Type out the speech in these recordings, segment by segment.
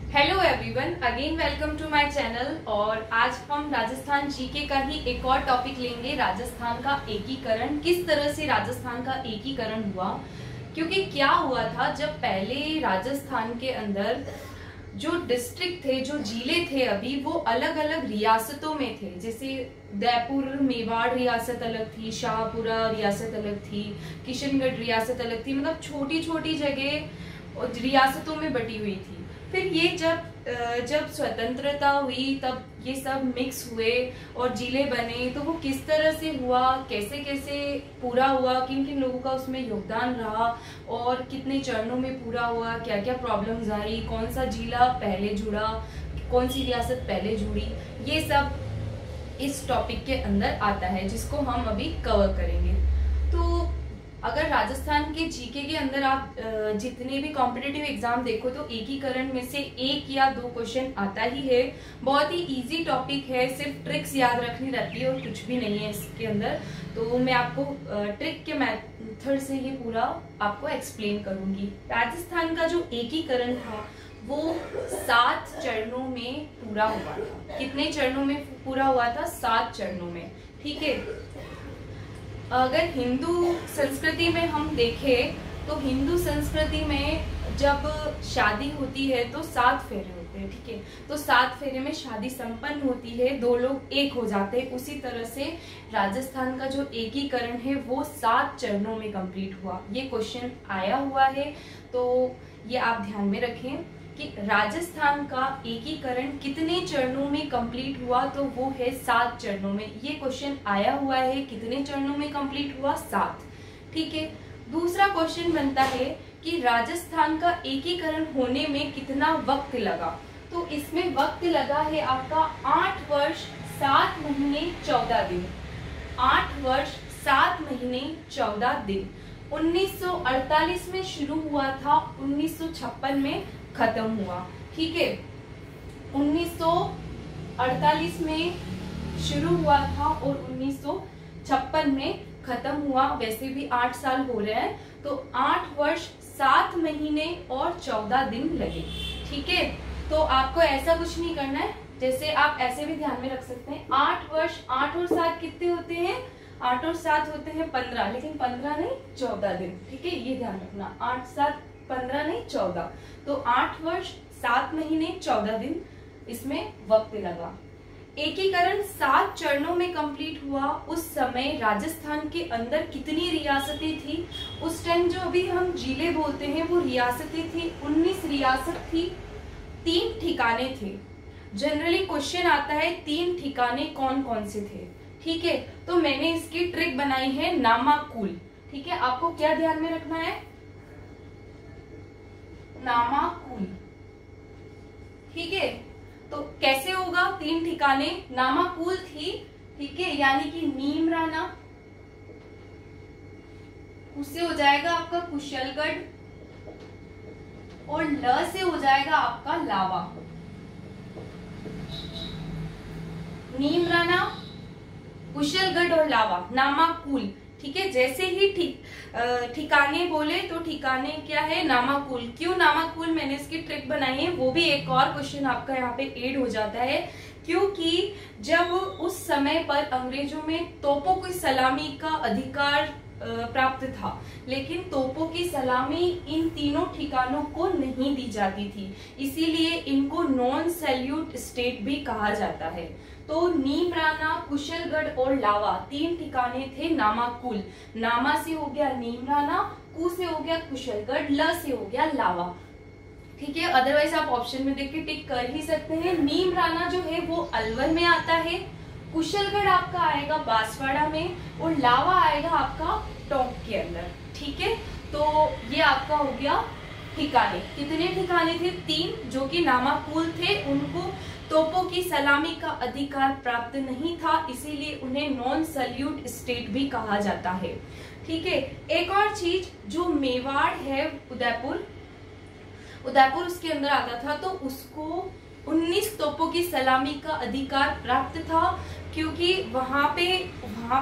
Hello everyone, again welcome to my channel. और आज हम राजस्थान जीके का ही एक और टॉपिक लेंगे, राजस्थान का एकीकरण। किस तरह से राजस्थान का एकीकरण हुआ, क्योंकि क्या हुआ था जब पहले राजस्थान के अंदर जो डिस्ट्रिक्ट थे, जो जिले थे, अभी वो अलग अलग रियासतों में थे। जैसे उदयपुर मेवाड़ रियासत अलग थी, शाहपुरा रियासत अलग थी, किशनगढ़ रियासत अलग थी। मतलब छोटी छोटी जगह रियासतों में बटी हुई थी। फिर ये जब स्वतंत्रता हुई तब ये सब मिक्स हुए और जिले बने। तो वो किस तरह से हुआ, कैसे कैसे पूरा हुआ, किन किन लोगों का उसमें योगदान रहा और कितने चरणों में पूरा हुआ, क्या क्या प्रॉब्लम्स आई, कौन सा जिला पहले जुड़ा, कौन सी रियासत पहले जुड़ी, ये सब इस टॉपिक के अंदर आता है, जिसको हम अभी कवर करेंगे। तो अगर राजस्थान के जीके के अंदर आप जितने भी कॉम्पिटिटिव एग्जाम देखो तो एकीकरण में से एक या दो क्वेश्चन आता ही है। बहुत ही इजी टॉपिक है, सिर्फ ट्रिक्स याद रखनी रहती है और कुछ भी नहीं है इसके अंदर। तो मैं आपको ट्रिक के मेथड से ये पूरा आपको एक्सप्लेन करूंगी। राजस्थान का जो एकीकरण था वो 7 चरणों में पूरा हुआ था। कितने चरणों में पूरा हुआ था? 7 चरणों में। ठीक है। अगर हिंदू संस्कृति में हम देखें तो हिंदू संस्कृति में जब शादी होती है तो 7 फेरे होते हैं। ठीक है। तो 7 फेरे में शादी संपन्न होती है, 2 लोग एक हो जाते हैं। उसी तरह से राजस्थान का जो एकीकरण है वो 7 चरणों में कंप्लीट हुआ। ये क्वेश्चन आया हुआ है, तो ये आप ध्यान में रखें कि राजस्थान का एकीकरण कितने चरणों में कंप्लीट हुआ। तो वो है 7 चरणों में। ये क्वेश्चन आया हुआ है, कितने चरणों में कंप्लीट हुआ? 7। ठीक है। दूसरा क्वेश्चन बनता है कि राजस्थान का एकीकरण होने में कितना वक्त लगा। तो इसमें वक्त लगा है आपका 8 वर्ष 7 महीने 14 दिन। 8 वर्ष 7 महीने 14 दिन। 1948 में शुरू हुआ था, 1956 में खत्म हुआ। ठीक है। 1948 में शुरू हुआ था और 1956 में खत्म हुआ। वैसे भी 8 साल हो रहे हैं, तो 8 वर्ष 7 महीने और 14 दिन लगे। ठीक है। तो आपको ऐसा कुछ नहीं करना है, जैसे आप ऐसे भी ध्यान में रख सकते हैं। 8 वर्ष 8 और 7 कितने होते हैं? 8 और 7 होते हैं 15, लेकिन 15 नहीं 14 दिन। ठीक है, ये ध्यान रखना। 8 7 15 नहीं 14। तो 8 वर्ष 7 महीने 14 दिन इसमें वक्त लगा। एकीकरण 7 चरणों में कंप्लीट हुआ। उस समय राजस्थान के अंदर कितनी रियासतें थी? उस टाइम जो अभी हम जिले बोलते हैं वो रियासतें थी, 19 रियासत थी। 3 ठिकाने थे। जनरली क्वेश्चन आता है 3 ठिकाने कौन कौन से थे। ठीक है। तो मैंने इसकी ट्रिक बनाई है नामाकुल। ठीक है। आपको क्या ध्यान में रखना है? नामाकुल। ठीक है। तो कैसे होगा? 3 ठिकाने नामाकुल थी। ठीक है। यानी कि नीमराना, उससे हो जाएगा आपका कुशलगढ़, और ल से हो जाएगा आपका लावा। नीमराना, कुशलगढ़ और लावा, नामाकुल। ठीक है। जैसे ही ठिकाने बोले तो ठिकाने क्या है? नामाकुल। क्यों नामाकुल? मैंने इसकी ट्रिक बनाई है, वो भी एक और क्वेश्चन आपका यहाँ पे ऐड हो जाता है। क्योंकि जब उस समय पर अंग्रेजों में तोपों की सलामी का अधिकार प्राप्त था, लेकिन तोपों की सलामी इन तीनों ठिकानों को नहीं दी जाती थी, इसीलिए इनको नॉन सैल्यूट स्टेट भी कहा जाता है। तो नीमराना, कुशलगढ़ और लावा 3 ठिकाने थे नामाकुल। नामा से हो गया नीमराना, कु से हो गया कुशलगढ़, ल से हो गया लावा। ठीक है। अदरवाइज आप ऑप्शन में देख के टिक कर ही सकते हैं। नीमराना जो है वो अलवर में आता है, कुशलगढ़ आपका आएगा बांसवाड़ा में, और लावा आएगा आपका टोंक के अंदर। ठीक है। तो ये आपका हो गया ठिकाने। कितने ठिकाने थे? 3, जो कि नामाकुल थे। उनको तोपों की सलामी का अधिकार प्राप्त नहीं था, इसीलिए उन्हें नॉन सैल्यूट स्टेट भी कहा जाता है। ठीक है। एक और चीज, जो मेवाड़ है उदयपुर उसके अंदर आता था, तो उसको 19 तोपों की सलामी का अधिकार प्राप्त था। क्योंकि वहां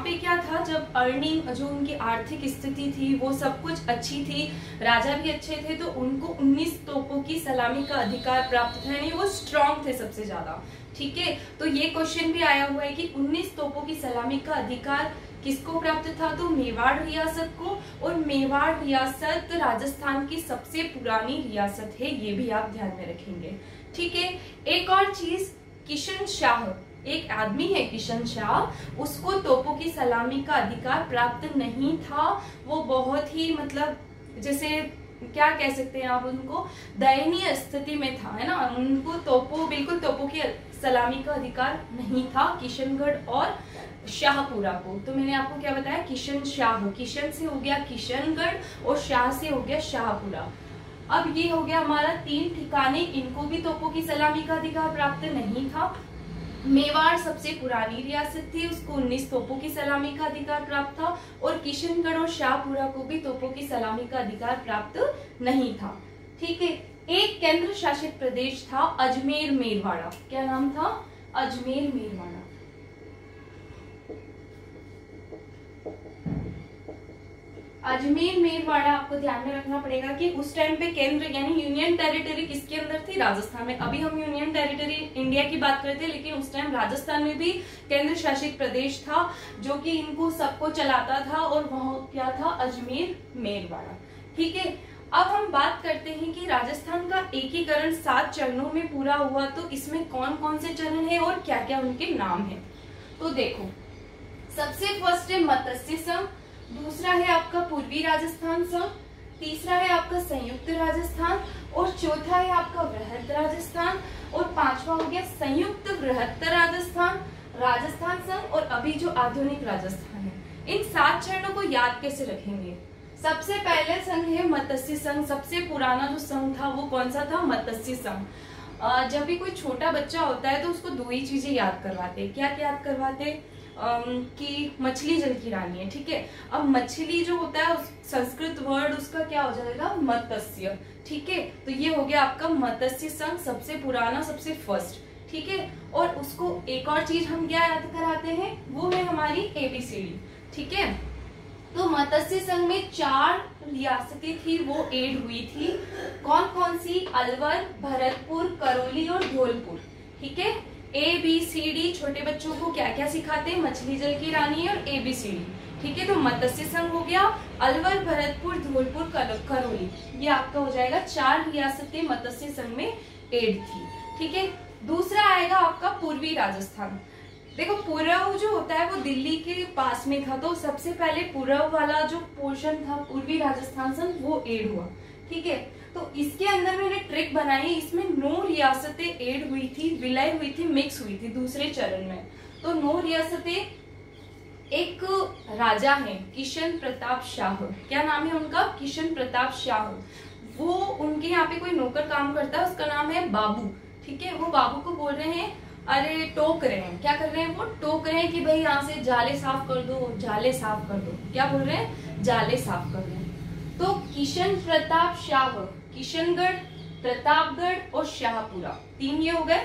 पे क्या था, जब अर्निंग, जो उनकी आर्थिक स्थिति थी वो सब कुछ अच्छी थी, राजा भी अच्छे थे, तो उनको 19 तोपों की सलामी का अधिकार प्राप्त था, यानी वो स्ट्रांग थे सबसे ज्यादा। ठीक है, तो ये क्वेश्चन भी आया हुआ है कि 19 तोपों की सलामी का अधिकार किसको प्राप्त था, तो मेवाड़ रियासत को। और मेवाड़ रियासत राजस्थान की सबसे पुरानी रियासत है, ये भी आप ध्यान में रखेंगे। ठीक है, एक और चीज, किशन शाह, एक आदमी है किशन शाह, उसको तोपों की सलामी का अधिकार प्राप्त नहीं था। वो बहुत ही मतलब जैसे क्या कह सकते हैं आप, उनको दयनीय स्थिति में था, है ना, उनको बिल्कुल तोपों की सलामी का अधिकार नहीं था, किशनगढ़ और शाहपुरा को। तो मैंने आपको क्या बताया, किशन शाह, किशन से हो गया किशनगढ़ और शाह से हो गया शाहपुरा। अब ये हो गया हमारा 3 ठिकाने, इनको भी तोपों की सलामी का अधिकार प्राप्त नहीं था। मेवाड़ सबसे पुरानी रियासत थी, उसको 19 तोपों की सलामी का अधिकार प्राप्त था, और किशनगढ़ और शाहपुरा को भी तोपों की सलामी का अधिकार प्राप्त नहीं था। ठीक है, एक केंद्र शासित प्रदेश था अजमेर मेरवाड़ा। क्या नाम था, अजमेर मेरवाड़ा। अजमेर मेरवाड़ा आपको ध्यान में रखना पड़ेगा कि उस टाइम पे केंद्र यानी यूनियन टेरिटरी किसके अंदर थी, राजस्थान में। अभी हम यूनियन टेरिटरी इंडिया की बात करते हैं, लेकिन उस टाइम राजस्थान में भी केंद्र शासित प्रदेश था जो कि इनको सबको चलाता था, और वह क्या था, अजमेर मेरवाड़ा। ठीक है, अब हम बात करते हैं कि राजस्थान का एकीकरण 7 चरणों में पूरा हुआ, तो इसमें कौन कौन से चरण है और क्या क्या उनके नाम है। तो देखो, सबसे फर्स्ट है मत्स्य संघ, दूसरा है आपका पूर्वी राजस्थान संघ, तीसरा है आपका संयुक्त राजस्थान, और चौथा है आपका वृहद राजस्थान, और पांचवा हो गया संयुक्त वृहत्तर राजस्थान, राजस्थान संघ, और अभी जो आधुनिक राजस्थान है। इन 7 चरणों को याद कैसे रखेंगे। सबसे पहले संघ है मत्स्य संघ। सबसे पुराना जो संघ था वो कौन सा था, मत्स्य संघ। जब भी कोई छोटा बच्चा होता है तो उसको 2 ही चीजें याद करवाते, क्या याद करवाते, कि मछली जल की रानी है। ठीक है, अब मछली जो होता है संस्कृत वर्ड उसका क्या हो जाएगा, मत्स्य। ठीक है, तो ये हो गया आपका मत्स्य संघ, सबसे पुराना, सबसे फर्स्ट। ठीक है, और उसको एक और चीज हम क्या याद कराते हैं, वो है हमारी ABCD। ठीक है, तो मत्स्य संघ में 4 रियासतें थी, वो ऐड हुई थी। कौन कौन सी, अलवर, भरतपुर, करौली और धौलपुर। ठीक है, ABCD छोटे बच्चों को क्या क्या सिखाते हैं, मछली जल की रानी और ABCD। ठीक है, तो मत्स्य संघ हो गया, अलवर, भरतपुर, धौलपुर, करौली, ये आपका हो जाएगा 4 रियासतें मत्स्य संघ में ऐड थी। ठीक है, दूसरा आएगा आपका पूर्वी राजस्थान। देखो, पूर्व जो होता है वो दिल्ली के पास में था, तो सबसे पहले पूर्व वाला जो पोर्शन था पूर्वी राजस्थान संघ वो ऐड हुआ। ठीक है, तो इसके अंदर मैंने ट्रिक बनाई, इसमें 9 रियासतें ऐड हुई थी, विलय हुई थी, मिक्स हुई थी दूसरे चरण में। तो 9 रियासतें, एक राजा है किशन प्रताप शाह, क्या नाम है उनका, किशन प्रताप शाह। वो उनके यहाँ पे कोई नौकर काम करता है, उसका नाम है बाबू। ठीक है, वो बाबू को बोल रहे हैं, अरे टोक रहे हैं, क्या कर रहे हैं, वो टोक रहे हैं कि भाई यहाँ से जाले साफ कर दो, जाले साफ कर दो। क्या बोल रहे हैं, जाले साफ कर दो। तो किशन प्रताप शाह, किशनगढ़, प्रतापगढ़ और शाहपुरा, 3 ये हो गए,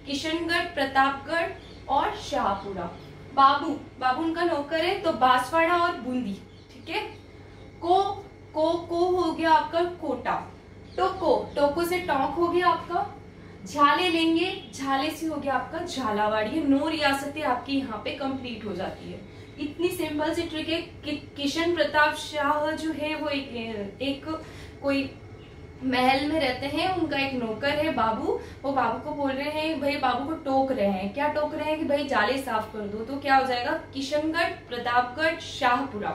किशनगढ़, प्रतापगढ़ और शाहपुरा। बाबू उनका नौकर है, तो बांसवाड़ा और बूंदी। ठीक है, को हो गया आपका कोटा, टोको से टोंक हो गया आपका, झाले लेंगे, झाले से हो गया आपका झालावाड़। 9 रियासतें आपकी यहाँ पे कंप्लीट हो जाती है। इतनी सिंपल सी ट्रिक है कि किशन प्रताप शाह जो है वो एक कोई महल में रहते हैं, उनका एक नौकर है बाबू, वो बाबू को बोल रहे हैं, भाई बाबू को टोक रहे हैं, क्या टोक रहे हैं कि भाई जाले साफ कर दो। तो क्या हो जाएगा, किशनगढ़, प्रतापगढ़, शाहपुरा,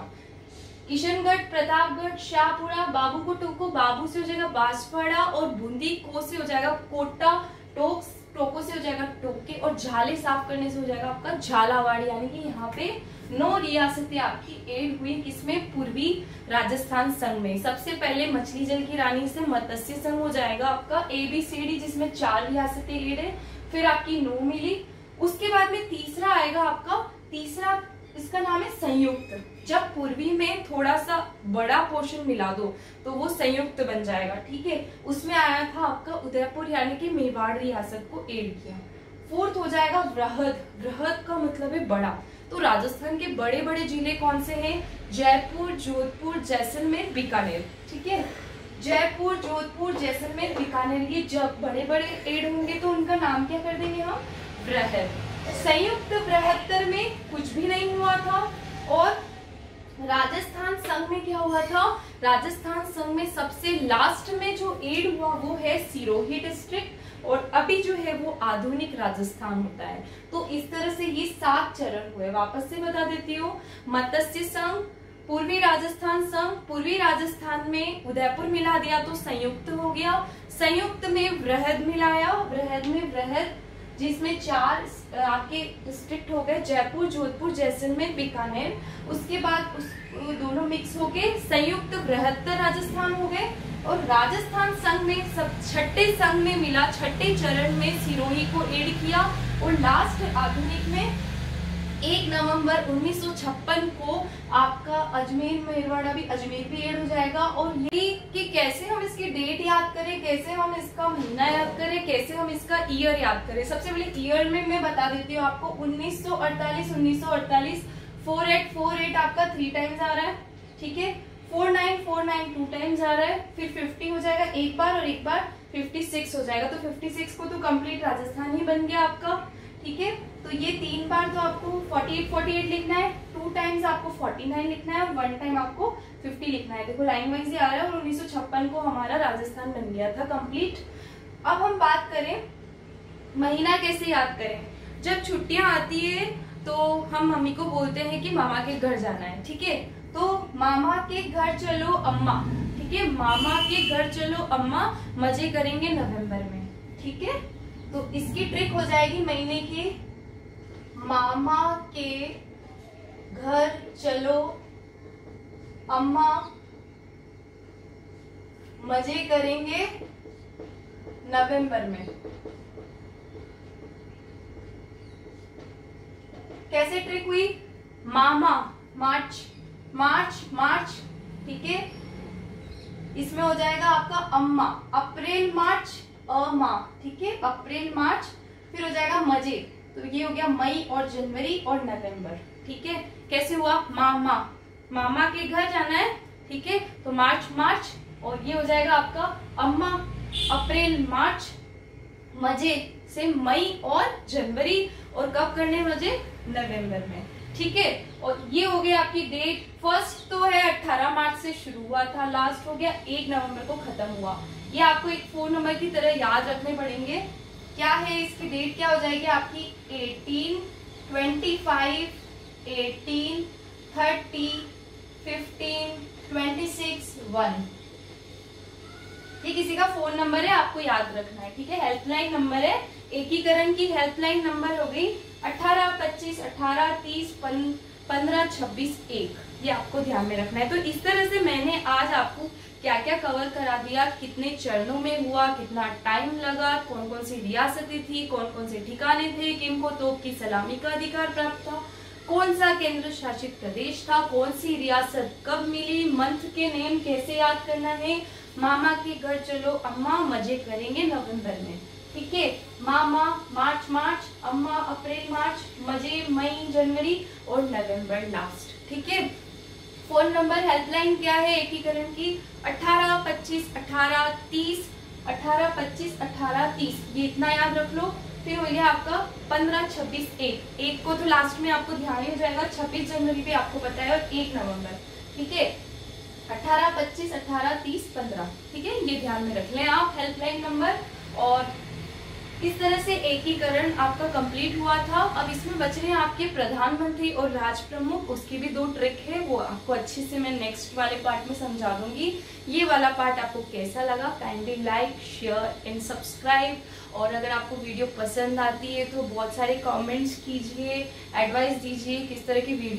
किशनगढ़, प्रतापगढ़, शाहपुरा। बाबू को टोको, बाबू से हो जाएगा बांसवाड़ा, और बूंदी को से हो जाएगा कोटा, टोको से हो जाएगा टोके, और झाले साफ करने से हो जाएगा आपका झालावाड़। यानी कि यहाँ पे 9 रियासतें आपकी ऐड हुई, किसमें, पूर्वी राजस्थान संघ में। सबसे पहले मछली जल की रानी से मत्स्य संघ हो जाएगा आपका ABCD, जिसमें 4 रियासतें ऐड है, फिर आपकी 9 मिली। उसके बाद में तीसरा आएगा आपका, तीसरा इसका नाम है संयुक्त। जब पूर्वी में थोड़ा सा बड़ा पोर्शन मिला दो तो वो संयुक्त बन जाएगा। ठीक है, उसमें आया था आपका उदयपुर, यानी कि मेवाड़ रियासत को ऐड किया। फोर्थ हो जाएगा वृहद। वृहद का मतलब है बड़ा। तो राजस्थान के बड़े बड़े जिले कौन से हैं? जयपुर, जोधपुर, जैसलमेर, बीकानेर। ठीक है, जयपुर, जोधपुर, जैसलमेर, बीकानेर, ये जब बड़े बड़े एड होंगे तो उनका नाम क्या कर देंगे हम? वृहद। संयुक्त बृहत्तर में कुछ भी नहीं हुआ था। और राजस्थान संघ में क्या हुआ था? राजस्थान संघ में सबसे लास्ट में जो एड हुआ वो है सिरोही डिस्ट्रिक्ट, और अभी जो है वो आधुनिक राजस्थान होता है। तो इस तरह से ये 7 चरण हुए। वापस से बता देती हूँ। मत्स्य संघ, पूर्वी राजस्थान संघ, पूर्वी राजस्थान में उदयपुर मिला दिया तो संयुक्त हो गया। संयुक्त में वृहद मिलाया, वृहद में वृहद, जिसमें 4 आपके डिस्ट्रिक्ट हो गए, जयपुर, जोधपुर, जैसलमेर, बीकानेर। उसके बाद दोनों मिक्स होके संयुक्त बृहत्तर राजस्थान हो गए। और राजस्थान संघ में सब छठे संघ में मिला, छठे चरण में सिरोही को ऐड किया। और लास्ट आधुनिक में 1 नवंबर 1956 को आपका अजमेर, मेरवाड़ा भी, अजमेर भी ऐड हो जाएगा। और ये कि कैसे हम इसकी डेट याद करें, कैसे हम इसका महीना याद करें, कैसे हम इसका ईयर याद करें। सबसे पहले ईयर में मैं बता देती हूँ आपको। 1948, 1948, 4848 आपका 3 टाइम्स आ रहा है। ठीक है, 4949 2 टाइम्स आ रहा है। फिर 50 हो जाएगा एक बार, और एक बार 56 हो जाएगा। तो 56 को तो कंप्लीट राजस्थान ही बन गया आपका। ठीक है, तो ये 3 बार तो आपको 48 लिखना है, 2 टाइम्स आपको 49 लिखना है, और 1 टाइम आपको 50 लिखना है। देखो लाइन वाइज ही आ रहा है। और 1956 को हमारा राजस्थान बन गया था कंप्लीट। अब हम बात करें महीना कैसे याद करें। जब छुट्टियां आती है तो हम मम्मी को बोलते हैं कि मामा के घर जाना है। ठीक है, तो मामा के घर चलो अम्मा। ठीक है, मामा के घर चलो अम्मा, मजे करेंगे नवंबर में। ठीक है, तो इसकी ट्रिक हो जाएगी महीने की। मामा के घर चलो अम्मा, मजे करेंगे नवंबर में। कैसे ट्रिक हुई? मामा मार्च, मार्च मार्च। ठीक है, इसमें हो जाएगा आपका अम्मा, अप्रैल मार्च, अमा। ठीक है, अप्रैल मार्च। फिर हो जाएगा मजे, तो ये हो गया मई और जनवरी और नवंबर। ठीक है, कैसे हुआ? मामा, मामा के घर जाना है। ठीक है, तो मार्च मार्च, और ये हो जाएगा आपका अम्मा, अप्रैल मार्च, मजे से मई और जनवरी, और कब करने मजे? नवंबर में। ठीक है, और ये हो गया आपकी डेट। फर्स्ट तो है 18 मार्च से शुरू हुआ था, लास्ट हो गया 1 नवंबर को खत्म हुआ। ये आपको एक 4 नंबर की तरह याद रखने पड़ेंगे। क्या है इसकी डेट? क्या हो जाएगी आपकी? 18, 25, 18, 30, 15, 26, 1। ये किसी का फोन नंबर है, आपको याद रखना है। ठीक है, हेल्पलाइन नंबर है। एकीकरण की हेल्पलाइन नंबर हो गई 18 25 18 30 15 26 1। ये आपको ध्यान में रखना है। तो इस तरह से मैंने आज आपको क्या क्या कवर करा दिया, कितने चरणों में हुआ, कितना टाइम लगा, कौन कौन सी रियासतें थी, कौन कौन से ठिकाने थे, किनको तोप की सलामी का अधिकार प्राप्त था, कौन सा केंद्र शासित प्रदेश था, कौन सी रियासत कब मिली, मंथ के नेम कैसे याद करना है, मामा के घर चलो अम्मा, मजे करेंगे नवंबर में। ठीक है, मामा मार्च मार्च, अम्मा अप्रैल मार्च, मजे मई जनवरी, और नवंबर लास्ट। ठीक है, फोन नंबर हेल्पलाइन क्या है एकीकरण की? 18 25 18 30, 18 25 18 30। ये इतना याद रख लो। फिर हो गया आपका 15 26 1। 1 को तो लास्ट में आपको ध्यान ही हो जाएगा। 26 जनवरी भी आपको पता है, और 1 नवंबर। ठीक है, 18 25 18 30 15। ठीक है, ये ध्यान में रख लें आप हेल्पलाइन नंबर। और इस तरह से एकीकरण आपका कंप्लीट हुआ था। अब इसमें बच रहे हैं आपके प्रधानमंत्री और राज प्रमुख। उसकी भी 2 ट्रिक है, वो आपको अच्छे से मैं नेक्स्ट वाले पार्ट में समझा दूंगी। ये वाला पार्ट आपको कैसा लगा? Kindly like share and subscribe. और अगर आपको वीडियो पसंद आती है तो बहुत सारे कमेंट्स कीजिए, एडवाइस दीजिए किस तरह की वीडियो